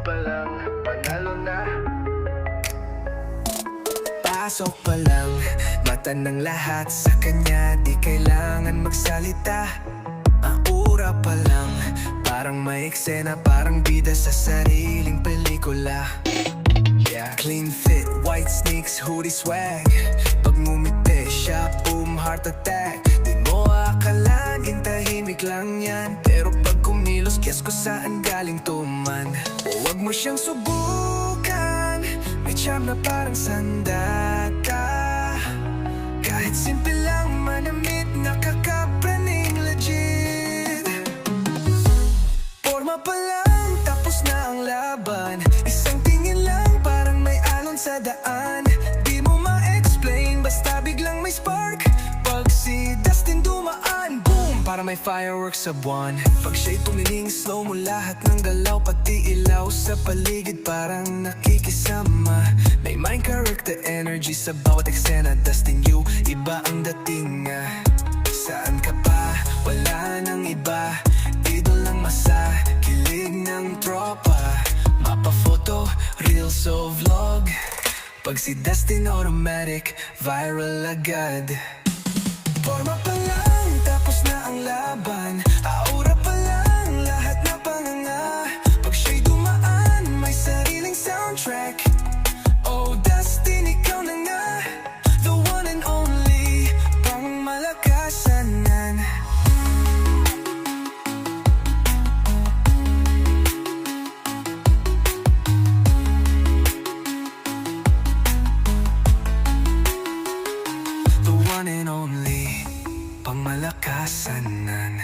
pa lang, manalo na. Pasok pa lang, mata ng lahat sa kanya, di kailangan magsalita. Aura pa lang, parang may eksena, parang bida sa sariling pelikula. Yeah. Clean fit, white sneaks, hoodie swag. Pag ngumiti siya, boom, heart attack. Di mo akalain, tahimik lang yan, pero pag kumilos, guess ko saan galing tuman. Huwag mo siyang subukan, may charm na parang sandata. Kahit simple lang, manamit, nakakapraning legit. Forma pa lang, tapos na ang laban. Isang tingin lang, parang may alon sa daan. Di mo ma-explain, basta biglang may spark. Pag si Dustin dumaan, boom, para may fireworks sa buwan. Pag siya'y tumiling, slow mo lahat ng galaw, pati ilaw sa paligid parang nakikisama. May main character energy sa bawat eksena. Dustin you, iba ang dating nga. Saan ka pa? Wala nang iba. Idol lang masa, kilig ng tropa. Mapa photo, reels o vlog. Pag si Dustin automatic, viral agad. Forma pa lang, tapos na ang laban. Aura pa lang, lahat na panganga. Pag siya'y dumaan, may sariling soundtrack. Oh Dustin, ikaw na nga, the one and only, pang malakasanan. The one and only, pang malakasanan.